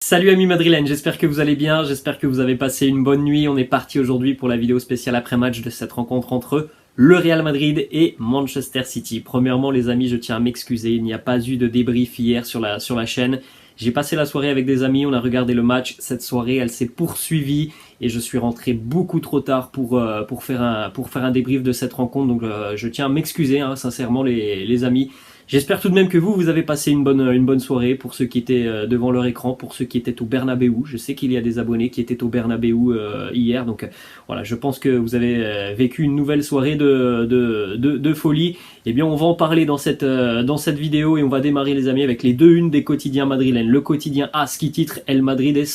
Salut amis madrilènes, j'espère que vous allez bien, j'espère que vous avez passé une bonne nuit. On est parti aujourd'hui pour la vidéo spéciale après-match de cette rencontre entre le Real Madrid et Manchester City. Premièrement les amis, je tiens à m'excuser, il n'y a pas eu de débrief hier sur la chaîne. J'ai passé la soirée avec des amis, on a regardé le match, cette soirée elle s'est poursuivie et je suis rentré beaucoup trop tard pour faire un débrief de cette rencontre. Donc je tiens à m'excuser sincèrement les amis. J'espère tout de même que vous avez passé une bonne soirée pour ceux qui étaient devant leur écran, pour ceux qui étaient au Bernabeu. Je sais qu'il y a des abonnés qui étaient au Bernabeu hier, donc voilà, je pense que vous avez vécu une nouvelle soirée de folie. Eh bien, on va en parler dans cette vidéo et on va démarrer les amis avec les deux unes des quotidiens madrilènes. Le quotidien AS qui titre El Madrides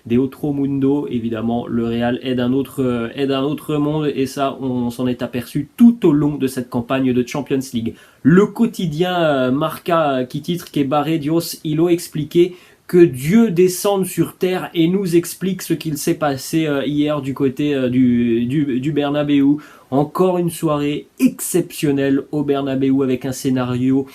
de Otro Mundo, évidemment le Real est d'un autre monde et ça on s'en est aperçu tout au long de cette campagne de Champions League. Le quotidien Marca qui titre que Barre Dios y lo expliqué, que Dieu descende sur terre et nous explique ce qu'il s'est passé hier du côté du Bernabeu. Encore une soirée exceptionnelle au Bernabeu avec un scénario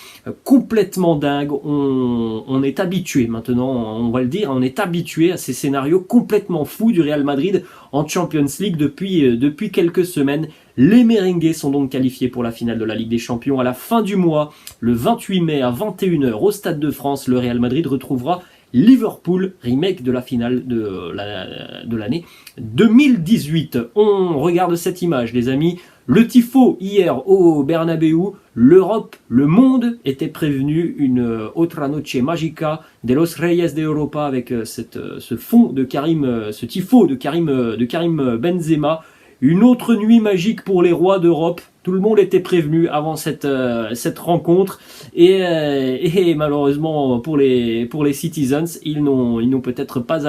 complètement dingue. On est habitué maintenant, on va le dire, on est habitué à ces scénarios complètement fous du Real Madrid en Champions League depuis quelques semaines. Les merengues sont donc qualifiés pour la finale de la Ligue des Champions à la fin du mois. Le 28 mai à 21 h au Stade de France, le Real Madrid retrouvera Liverpool, remake de la finale de l'année 2018. On regarde cette image les amis. Le tifo hier au Bernabeu, l'Europe, le monde était prévenu, une otra noche magica de los Reyes de Europa avec ce fond de Karim, ce tifo de Karim Benzema. Une autre nuit magique pour les rois d'Europe. Tout le monde était prévenu avant cette rencontre et malheureusement pour les Citizens, ils n'ont peut-être pas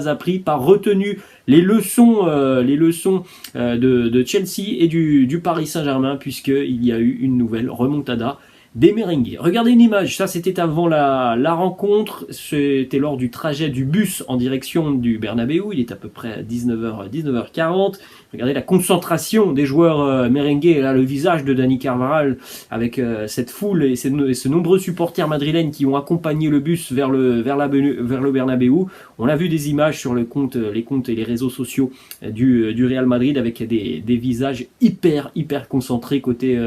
appris, pas retenu les leçons de Chelsea et du Paris Saint-Germain, puisqu'il y a eu une nouvelle remontada des merengues. Regardez une image, ça c'était avant la rencontre, c'était lors du trajet du bus en direction du Bernabeu, il est à peu près à 19h40. Regardez la concentration des joueurs merengues, et là le visage de Dani Carvajal avec cette foule et ces nombreux supporters madrilènes qui ont accompagné le bus vers le Bernabeu. On a vu des images sur les comptes et les réseaux sociaux du Real Madrid avec des visages hyper concentrés côté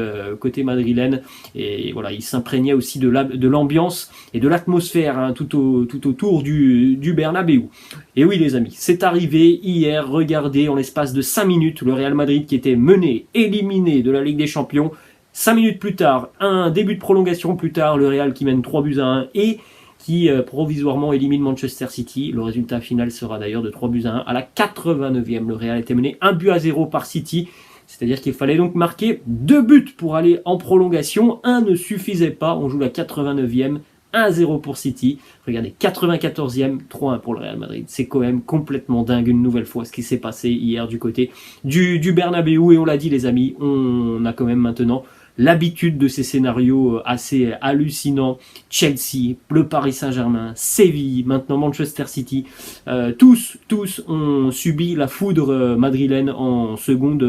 madrilène, et voilà, ils s'imprégnaient aussi de l'ambiance et de l'atmosphère tout autour du Bernabeu. Et oui les amis, c'est arrivé hier, regardez, en l'espace de 5 minutes, le Real Madrid qui était mené, éliminé de la Ligue des Champions, 5 minutes plus tard, un début de prolongation plus tard, le Real qui mène 3-1 et qui provisoirement élimine Manchester City. Le résultat final sera d'ailleurs de 3-1 à la 89e. Le Real était mené 1-0 par City. C'est-à-dire qu'il fallait donc marquer 2 buts pour aller en prolongation. Un ne suffisait pas, on joue la 89e, 1-0 pour City. Regardez, 94e, 3-1 pour le Real Madrid. C'est quand même complètement dingue une nouvelle fois ce qui s'est passé hier du côté du Bernabeu. Et on l'a dit les amis, on a quand même maintenant l'habitude de ces scénarios assez hallucinants. Chelsea, le Paris Saint-Germain, Séville, maintenant Manchester City, tous ont subi la foudre madrilène en seconde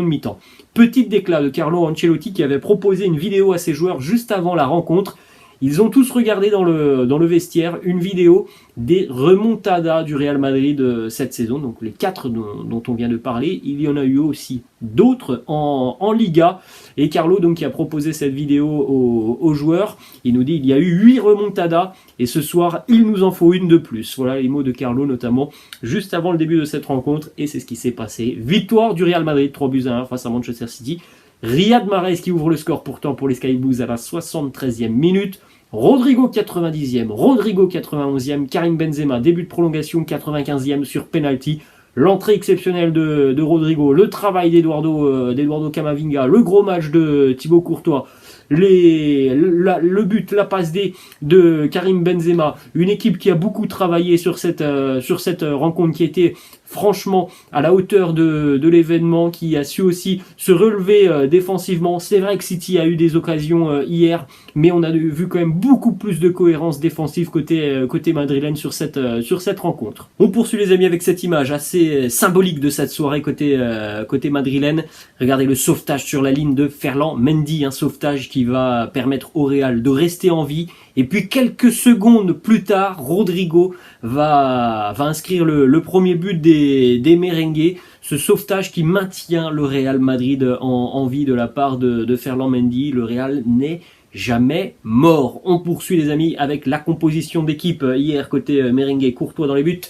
mi-temps. Petite déclat de Carlo Ancelotti qui avait proposé une vidéo à ses joueurs juste avant la rencontre. Ils ont tous regardé dans le vestiaire une vidéo des remontadas du Real Madrid cette saison, donc les 4 dont on vient de parler. Il y en a eu aussi d'autres en Liga, et Carlo donc qui a proposé cette vidéo aux joueurs, il nous dit il y a eu 8 remontadas et ce soir il nous en faut une de plus. Voilà les mots de Carlo notamment juste avant le début de cette rencontre, et c'est ce qui s'est passé. Victoire du Real Madrid 3-1 face à Manchester City. Riyad Mahrez qui ouvre le score pourtant pour les Sky Blues à la 73e minute. Rodrigo 90e, Rodrigo 91e, Karim Benzema, début de prolongation 95e sur penalty. L'entrée exceptionnelle de Rodrigo, le travail d'Eduardo Camavinga, le gros match de Thibaut Courtois, le but, la passe D de Karim Benzema, une équipe qui a beaucoup travaillé sur cette rencontre, qui était franchement à la hauteur de l'événement, qui a su aussi se relever défensivement. C'est vrai que City a eu des occasions hier, mais on a vu quand même beaucoup plus de cohérence défensive côté madrilène sur cette rencontre. On poursuit les amis avec cette image assez assez symbolique de cette soirée côté madrilène. Regardez le sauvetage sur la ligne de Ferland Mendy, un sauvetage qui va permettre au Real de rester en vie. Et puis quelques secondes plus tard, Rodrigo va inscrire le premier but des merengues. Ce sauvetage qui maintient le Real Madrid en vie de la part de Ferland Mendy. Le Real n'est jamais mort. On poursuit les amis avec la composition d'équipe hier côté merengue. Courtois dans les buts,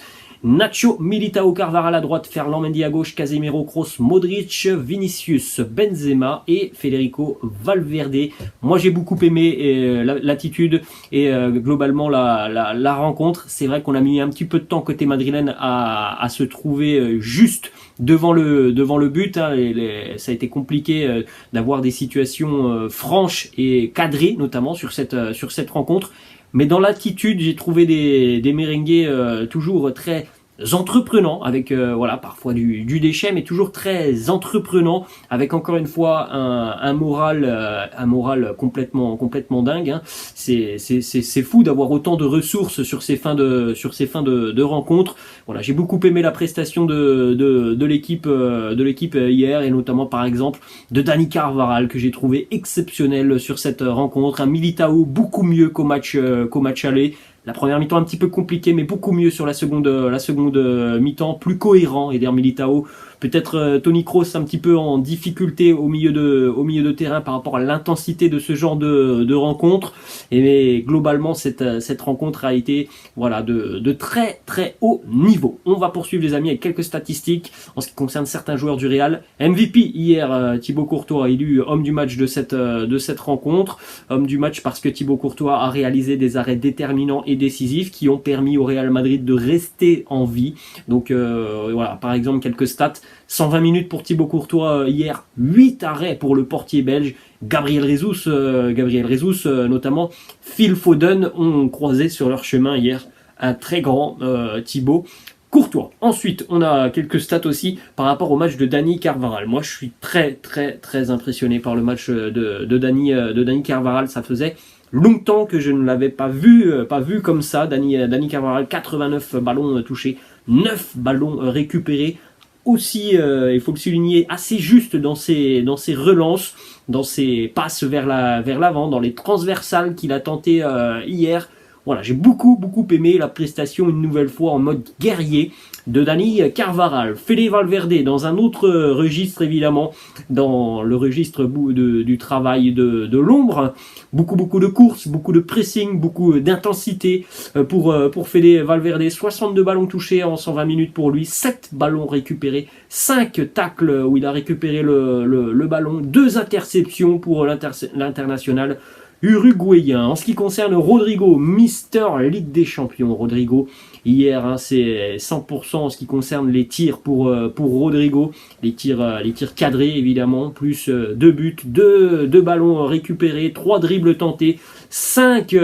Nacho, Militao, Carvajal à droite, Ferland Mendy à gauche, Casemiro, Kroos, Modric, Vinicius, Benzema et Federico Valverde. Moi j'ai beaucoup aimé l'attitude et globalement la rencontre. C'est vrai qu'on a mis un petit peu de temps côté madrilène à se trouver juste devant le but. Hein. Ça a été compliqué d'avoir des situations franches et cadrées, notamment sur cette rencontre. Mais dans l'attitude, j'ai trouvé des merengues toujours très entreprenants, avec voilà, parfois du déchet, mais toujours très entreprenants, avec encore une fois un moral complètement dingue. Hein. C'est fou d'avoir autant de ressources sur ces fins de rencontre. Voilà, j'ai beaucoup aimé la prestation de l'équipe hier, et notamment par exemple de Dani Carvajal, que j'ai trouvé exceptionnel sur cette rencontre. Un Militao beaucoup mieux qu'au match aller. La première mi-temps un petit peu compliquée, mais beaucoup mieux sur la seconde mi-temps, plus cohérent. Et d'ailleurs Militao, peut-être Toni Kroos un petit peu en difficulté au milieu de terrain par rapport à l'intensité de ce genre de rencontre. Mais globalement cette rencontre a été voilà de très très haut niveau. On va poursuivre les amis avec quelques statistiques en ce qui concerne certains joueurs du Real. MVP hier, Thibaut Courtois élu homme du match de cette rencontre. Homme du match parce que Thibaut Courtois a réalisé des arrêts déterminants et décisifs qui ont permis au Real Madrid de rester en vie. Donc voilà, par exemple quelques stats. 120 minutes pour Thibaut Courtois hier, 8 arrêts pour le portier belge. Gabriel Jesus notamment, Phil Foden ont croisé sur leur chemin hier un très grand Thibaut Courtois. Ensuite, on a quelques stats aussi par rapport au match de Dani Carvajal. Moi, je suis très très très impressionné par le match de Dani Carvajal. Ça faisait longtemps que je ne l'avais pas vu comme ça. Dani Carvajal, 89 ballons touchés, 9 ballons récupérés. Aussi, il faut le souligner, assez juste dans ses relances, dans ses passes vers l'avant, dans les transversales qu'il a tenté hier. Voilà, j'ai beaucoup aimé la prestation une nouvelle fois en mode guerrier de Dani Carvajal. Fede Valverde dans un autre registre évidemment, dans le registre du travail de l'ombre. Beaucoup de courses, beaucoup de pressing, beaucoup d'intensité pour Fede Valverde. 62 ballons touchés en 120 minutes pour lui, 7 ballons récupérés, 5 tacles où il a récupéré le ballon, 2 interceptions pour l'international uruguayen. En ce qui concerne Rodrigo, Mister Ligue des Champions, Rodrigo, hier, hein, c'est 100% en ce qui concerne les tirs pour Rodrigo, les tirs cadrés évidemment, plus 2 buts, 2 ballons récupérés, 3 dribbles tentés, 5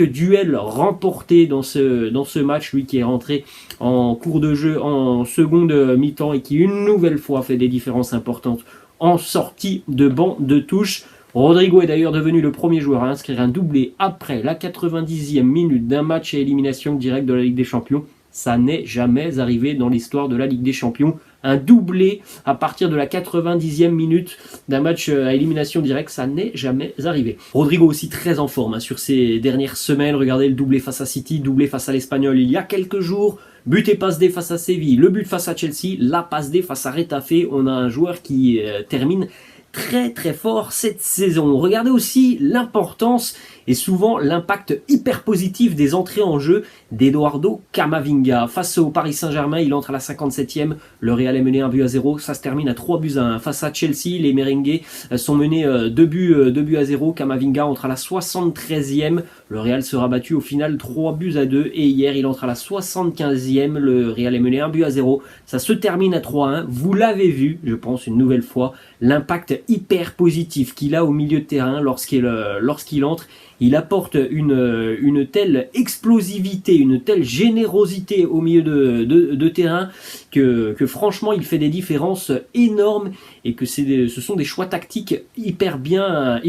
duels remportés dans ce match, lui qui est rentré en cours de jeu en seconde mi-temps et qui une nouvelle fois fait des différences importantes en sortie de banc de touche. Rodrigo est d'ailleurs devenu le premier joueur à inscrire un doublé après la 90e minute d'un match à élimination directe de la Ligue des Champions. Ça n'est jamais arrivé dans l'histoire de la Ligue des Champions. Un doublé à partir de la 90e minute d'un match à élimination directe, ça n'est jamais arrivé. Rodrigo aussi très en forme hein, sur ces dernières semaines. Regardez le doublé face à City, doublé face à l'Espagnol il y a quelques jours. But et passe D face à Séville, le but face à Chelsea, la passe D face à Retafe. On a un joueur qui termine très très fort cette saison. Regardez aussi l'importance et souvent l'impact hyper positif des entrées en jeu d'Eduardo Camavinga. Face au Paris Saint-Germain, il entre à la 57e, le Real est mené 1-0, ça se termine à 3-1. Face à Chelsea, les merengues sont menés 2-0, Camavinga entre à la 73e, le Real sera battu au final 3-2, et hier il entre à la 75e, le Real est mené 1-0, ça se termine à 3-1. Vous l'avez vu, je pense une nouvelle fois, l'impact hyper positif qu'il a au milieu de terrain lorsqu'il entre. Il apporte une telle explosivité, une telle générosité au milieu de terrain que franchement il fait des différences énormes et que ce sont des choix tactiques hyper bien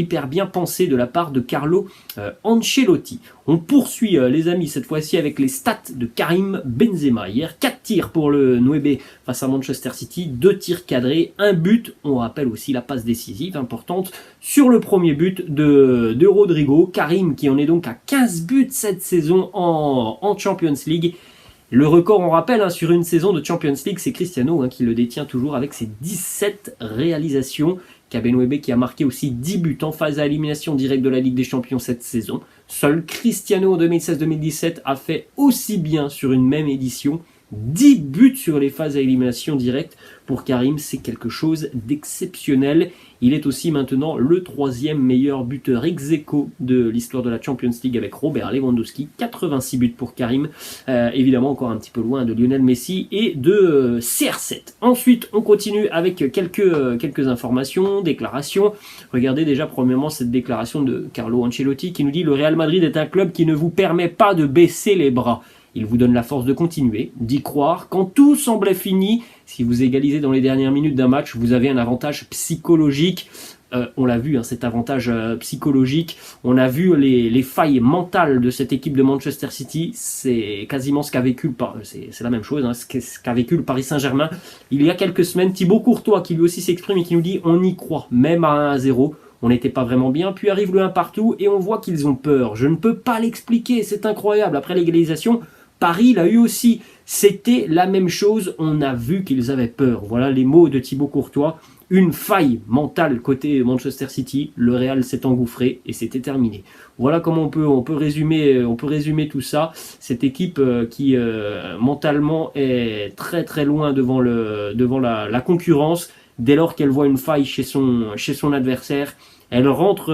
pensés de la part de Carlo Ancelotti. On poursuit les amis cette fois-ci avec les stats de Karim Benzema. Hier 4 tirs pour le Nueve face à Manchester City, 2 tirs cadrés, 1 but. On rappelle aussi la passe décisive importante sur le premier but de Rodrigo. Karim qui en est donc à 15 buts cette saison en Champions League. Le record, on rappelle, sur une saison de Champions League, c'est Cristiano qui le détient toujours avec ses 17 réalisations. Kabenwebe qui a marqué aussi 10 buts en phase à élimination directe de la Ligue des Champions cette saison. Seul Cristiano en 2016-2017 a fait aussi bien sur une même édition. 10 buts sur les phases à élimination directe. Pour Karim, c'est quelque chose d'exceptionnel. Il est aussi maintenant le 3e meilleur buteur ex-aequo de l'histoire de la Champions League avec Robert Lewandowski. 86 buts pour Karim. Évidemment encore un petit peu loin de Lionel Messi et de CR7. Ensuite, on continue avec quelques informations, déclarations. Regardez déjà premièrement cette déclaration de Carlo Ancelotti qui nous dit « Le Real Madrid est un club qui ne vous permet pas de baisser les bras. Il vous donne la force de continuer, d'y croire. Quand tout semblait fini, si vous égalisez dans les dernières minutes d'un match, vous avez un avantage psychologique. » On l'a vu, cet avantage psychologique. On a vu les failles mentales de cette équipe de Manchester City. C'est quasiment ce qu'a vécu c'est la même chose, ce qu'a vécu le Paris Saint-Germain il y a quelques semaines. Thibaut Courtois qui lui aussi s'exprime et qui nous dit « On y croit, même à 1-0. On n'était pas vraiment bien, puis arrive le 1 partout et on voit qu'ils ont peur. Je ne peux pas l'expliquer, c'est incroyable. Après l'égalisation, Paris l'a eu aussi. C'était la même chose, on a vu qu'ils avaient peur. » Voilà les mots de Thibaut Courtois. Une faille mentale côté Manchester City, le Real s'est engouffré et c'était terminé. Voilà comment on peut résumer tout ça. Cette équipe qui mentalement est très très loin devant la concurrence. Dès lors qu'elle voit une faille chez son adversaire, elle rentre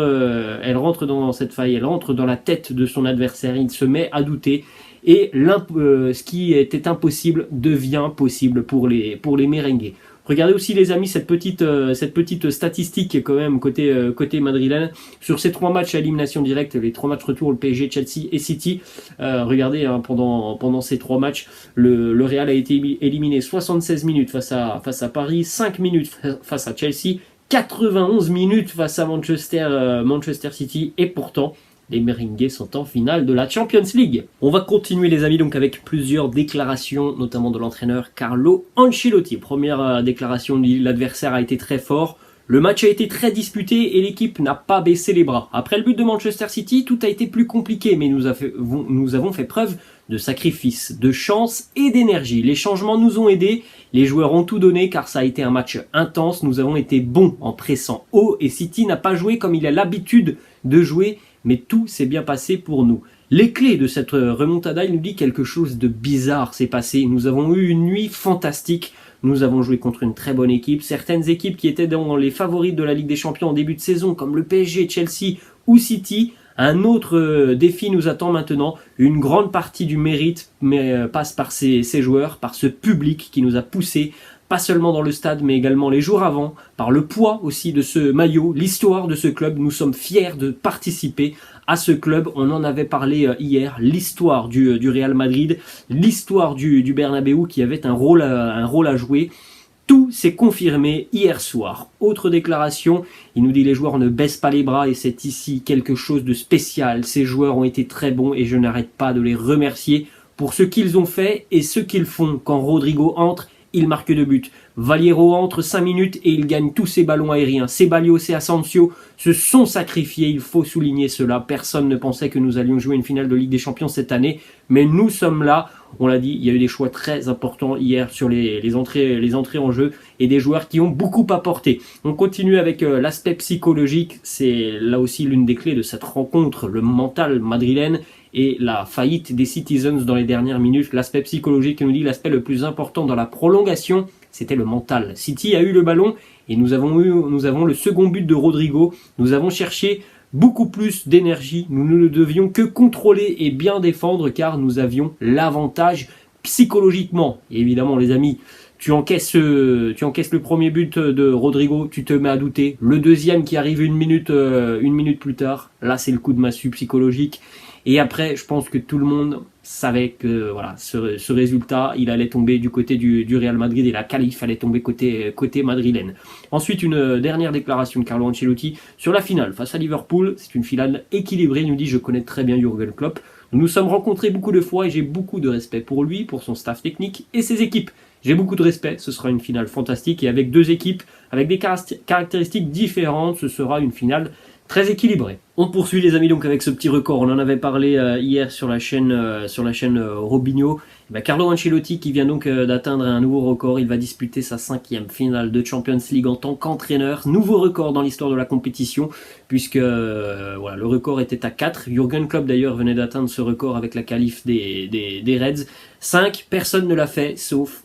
dans cette faille, elle rentre dans la tête de son adversaire, il se met à douter et ce qui était impossible devient possible pour les merengues. Regardez aussi les amis cette petite statistique quand même côté madrilène sur ces 3 matchs à élimination directe, les 3 matchs retour, le PSG, Chelsea et City. Regardez pendant ces 3 matchs, le Real a été éliminé 76 minutes face à Paris, 5 minutes face à Chelsea, 91 minutes face à Manchester City et pourtant les merengues sont en finale de la Champions League. On va continuer les amis donc avec plusieurs déclarations, notamment de l'entraîneur Carlo Ancelotti. Première déclaration, l'adversaire a été très fort. Le match a été très disputé et l'équipe n'a pas baissé les bras. Après le but de Manchester City, tout a été plus compliqué, mais nous avons fait preuve de sacrifice, de chance et d'énergie. Les changements nous ont aidés, les joueurs ont tout donné car ça a été un match intense. Nous avons été bons en pressant haut et City n'a pas joué comme il a l'habitude de jouer, mais tout s'est bien passé pour nous. Les clés de cette remontada, il nous dit quelque chose de bizarre s'est passé. Nous avons eu une nuit fantastique. Nous avons joué contre une très bonne équipe. Certaines équipes qui étaient dans les favorites de la Ligue des Champions en début de saison, comme le PSG, Chelsea ou City. Un autre défi nous attend maintenant. Une grande partie du mérite passe par ces joueurs, par ce public qui nous a poussés, pas seulement dans le stade, mais également les jours avant, par le poids aussi de ce maillot, l'histoire de ce club. Nous sommes fiers de participer à ce club. On en avait parlé hier, l'histoire du Real Madrid, l'histoire du Bernabéu qui avait un rôle à jouer. Tout s'est confirmé hier soir. Autre déclaration, il nous dit les joueurs ne baissent pas les bras et c'est ici quelque chose de spécial. Ces joueurs ont été très bons et je n'arrête pas de les remercier pour ce qu'ils ont fait et ce qu'ils font. Quand Rodrigo entre, il marque 2 buts. Valero entre 5 minutes et il gagne tous ses ballons aériens. Ceballos et Asensio se sont sacrifiés, il faut souligner cela. Personne ne pensait que nous allions jouer une finale de Ligue des Champions cette année, mais nous sommes là. On l'a dit, il y a eu des choix très importants hier sur les entrées en jeu et des joueurs qui ont beaucoup apporté. On continue avec l'aspect psychologique, c'est là aussi l'une des clés de cette rencontre, le mental madrilène et la faillite des Citizens dans les dernières minutes. L'aspect psychologique nous dit l'aspect le plus important dans la prolongation, c'était le mental. City a eu le ballon et nous avons le second but de Rodrigo. Nous avons cherché beaucoup plus d'énergie. Nous ne devions que contrôler et bien défendre car nous avions l'avantage psychologiquement. Et évidemment les amis, tu encaisses le premier but de Rodrigo, tu te mets à douter. Le deuxième qui arrive une minute plus tard, là c'est le coup de massue psychologique. Et après, je pense que tout le monde savait que voilà, ce résultat, il allait tomber du côté du Real Madrid et la qualif allait tomber côté madrilène. Ensuite, une dernière déclaration de Carlo Ancelotti sur la finale face à Liverpool. C'est une finale équilibrée. Il nous dit: je connais très bien Jürgen Klopp. Nous nous sommes rencontrés beaucoup de fois et j'ai beaucoup de respect pour lui, pour son staff technique et ses équipes. J'ai beaucoup de respect, ce sera une finale fantastique et avec deux équipes, avec des caractéristiques différentes, ce sera une finale très équilibrée. On poursuit les amis donc avec ce petit record, on en avait parlé hier sur la chaîne Robinho. Carlo Ancelotti qui vient donc d'atteindre un nouveau record, il va disputer sa 5e finale de Champions League en tant qu'entraîneur. Nouveau record dans l'histoire de la compétition puisque voilà, le record était à 4. Jürgen Klopp d'ailleurs venait d'atteindre ce record avec la qualif des Reds. 5, personne ne l'a fait sauf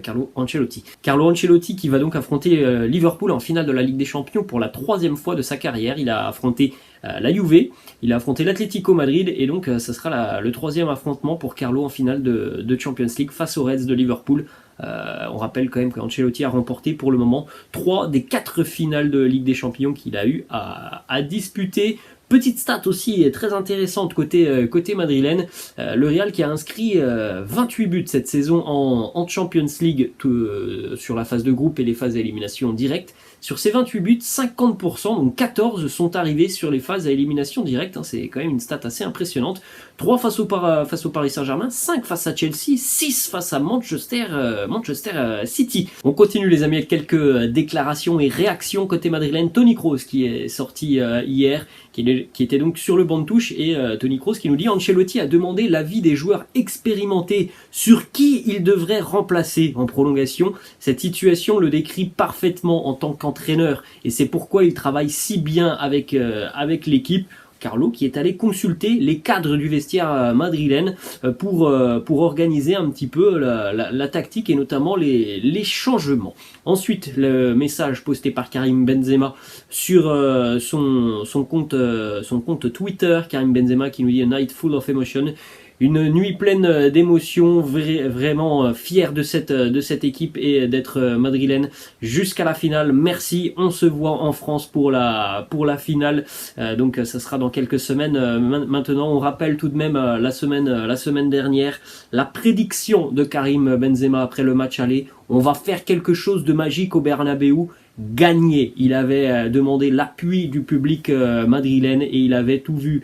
Carlo Ancelotti. Carlo Ancelotti qui va donc affronter Liverpool en finale de la Ligue des Champions pour la 3e fois de sa carrière. Il a affronté la Juve, il a affronté l'Atlético Madrid et donc ça sera le 3e affrontement pour Carlo en finale de Champions League face aux Reds de Liverpool. On rappelle quand même qu'Ancelotti a remporté pour le moment 3 des 4 finales de Ligue des Champions qu'il a eu à disputer. Petite stat aussi très intéressante côté madrilène, le Real qui a inscrit 28 buts cette saison en Champions League sur la phase de groupe et les phases d'élimination directe. Sur ces 28 buts, 50%, donc 14 sont arrivés sur les phases à élimination directe. C'est quand même une stat assez impressionnante. 3 face au Paris Saint-Germain, 5 face à Chelsea, 6 face à Manchester City. On continue les amis avec quelques déclarations et réactions côté madrilène. Toni Kroos qui est sorti hier, qui était donc sur le banc de touche et Toni Kroos qui nous dit: Ancelotti a demandé l'avis des joueurs expérimentés sur qui il devrait remplacer en prolongation. Cette situation le décrit parfaitement en tant qu'entraîneur et c'est pourquoi il travaille si bien avec l'équipe. Carlo qui est allé consulter les cadres du vestiaire madrilène pour organiser un petit peu la tactique et notamment les changements. Ensuite, le message posté par Karim Benzema sur son compte Twitter. Karim Benzema qui nous dit: A night full of emotion. Une nuit pleine d'émotions, vraiment fier de cette équipe et d'être madrilène jusqu'à la finale. Merci, on se voit en France pour la finale. Donc ça sera dans quelques semaines. Maintenant, on rappelle tout de même la semaine dernière la prédiction de Karim Benzema après le match aller. On va faire quelque chose de magique au Bernabéu. Gagné. Il avait demandé l'appui du public madrilène et il avait tout vu.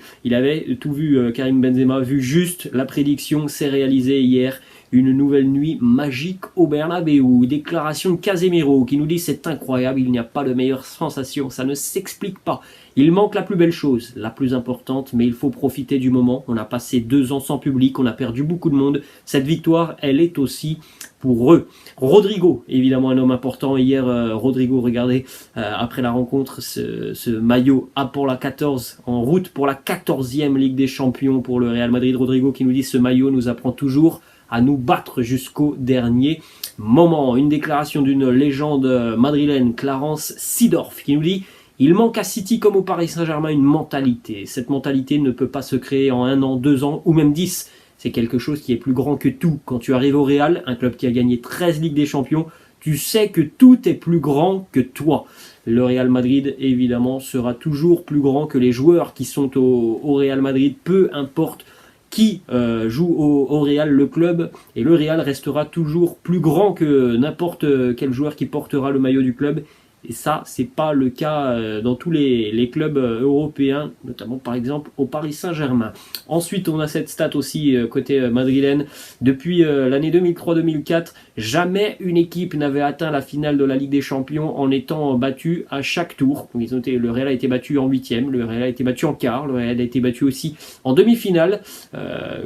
Karim Benzema, vu juste la prédiction, s'est réalisée hier. Une nouvelle nuit magique au Bernabéu. Déclaration de Casemiro qui nous dit: c'est incroyable, il n'y a pas de meilleure sensation, ça ne s'explique pas. Il manque la plus belle chose, la plus importante, mais il faut profiter du moment. On a passé 2 ans sans public, on a perdu beaucoup de monde. Cette victoire, elle est aussi pour eux. Rodrigo, évidemment un homme important. Hier, Rodrigo, regardez, après la rencontre, ce maillot A pour la 14, en route pour la 14e Ligue des Champions pour le Real Madrid. Rodrigo qui nous dit: ce maillot nous apprend toujours à nous battre jusqu'au dernier moment. Une déclaration d'une légende madrilène, Clarence Seedorf, qui nous dit: il manque à City comme au Paris Saint-Germain une mentalité. Cette mentalité ne peut pas se créer en 1 an, 2 ans ou même 10. C'est quelque chose qui est plus grand que tout. Quand tu arrives au Real, un club qui a gagné 13 Ligues des Champions, tu sais que tout est plus grand que toi. Le Real Madrid, évidemment, sera toujours plus grand que les joueurs qui sont au Real Madrid, peu importe qui joue au Real, le club, et le Real restera toujours plus grand que n'importe quel joueur qui portera le maillot du club. Et ça, c'est pas le cas dans tous les clubs européens, notamment par exemple au Paris Saint-Germain. Ensuite, on a cette stat aussi côté madrilène. Depuis l'année 2003-2004, jamais une équipe n'avait atteint la finale de la Ligue des Champions en étant battue à chaque tour. Donc, le Real a été battu en 8e, le Real a été battu en quart, le Real a été battu aussi en demi-finale.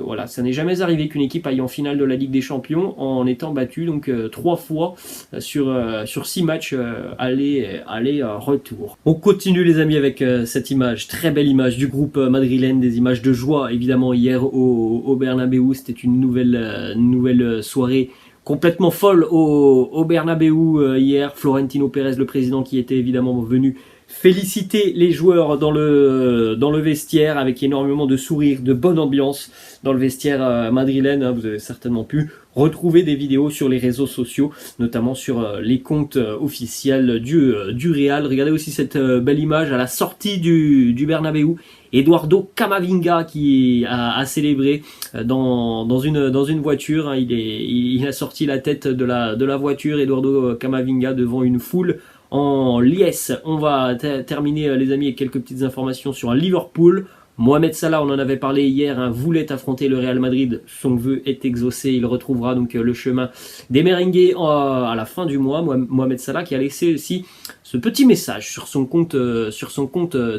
Voilà, ça n'est jamais arrivé qu'une équipe aille en finale de la Ligue des Champions en étant battue donc 3 fois sur 6 matchs aller-retour. On continue les amis avec cette image, très belle image du groupe madrilène, des images de joie évidemment hier au Bernabéu. C'était une nouvelle soirée complètement folle au Bernabéu hier. Florentino Pérez, le président, qui était évidemment venu féliciter les joueurs dans le vestiaire avec énormément de sourires, de bonne ambiance dans le vestiaire madrilène. Hein, vous avez certainement pu retrouver des vidéos sur les réseaux sociaux, notamment sur les comptes officiels du Real. Regardez aussi cette belle image à la sortie du Bernabéu. Eduardo Camavinga qui a célébré dans une voiture. Hein, il a sorti la tête de la voiture, Eduardo Camavinga, devant une foule en liesse. On va terminer les amis avec quelques petites informations sur Liverpool. Mohamed Salah, on en avait parlé hier, hein, voulait affronter le Real Madrid. Son vœu est exaucé. Il retrouvera donc le chemin des merengues à la fin du mois. Mohamed Salah qui a laissé aussi ce petit message sur son compte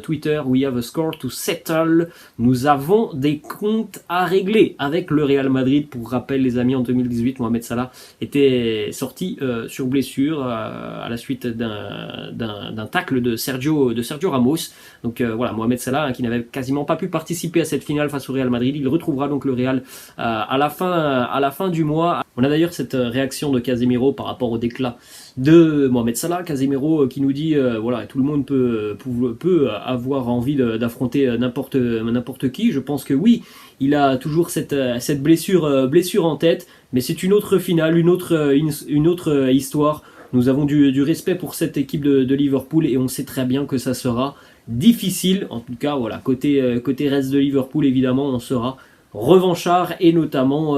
Twitter. We have a score to settle. Nous avons des comptes à régler avec le Real Madrid. Pour rappel, les amis, en 2018, Mohamed Salah était sorti sur blessure à la suite d'un tacle de Sergio Ramos. Donc voilà, Mohamed Salah, hein, qui n'avait quasiment pas pu participer à cette finale face au Real Madrid. Il retrouvera donc le Real à la fin du mois. On a d'ailleurs cette réaction de Casemiro par rapport au déclat de Mohamed Salah. Casemiro qui nous dit voilà, tout le monde peut avoir envie d'affronter n'importe qui. Je pense que oui, il a toujours cette blessure en tête, mais c'est une autre finale, une autre histoire. Nous avons du respect pour cette équipe de Liverpool et on sait très bien que ça sera difficile. En tout cas, voilà, côté reste de Liverpool, évidemment, on sera revanchard et notamment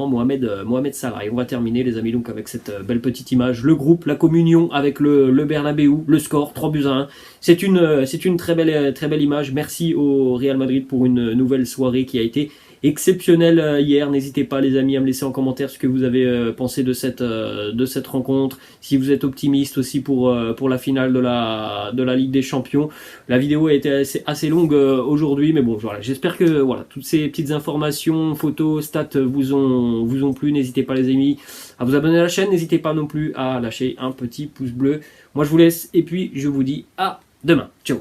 Mohamed Salah. Et on va terminer les amis donc avec cette belle petite image, le groupe, la communion avec le Bernabéu, le score 3-1. C'est une très belle image. Merci au Real Madrid pour une nouvelle soirée qui a été exceptionnelle hier. N'hésitez pas les amis à me laisser en commentaire ce que vous avez pensé de cette rencontre, si vous êtes optimiste aussi pour la finale de la Ligue des Champions. La vidéo a été assez longue aujourd'hui, mais bon voilà, j'espère que voilà, toutes ces petites informations, photos, stats vous ont plu. N'hésitez pas les amis à vous abonner à la chaîne, n'hésitez pas non plus à lâcher un petit pouce bleu. Moi je vous laisse et puis je vous dis à demain. Ciao.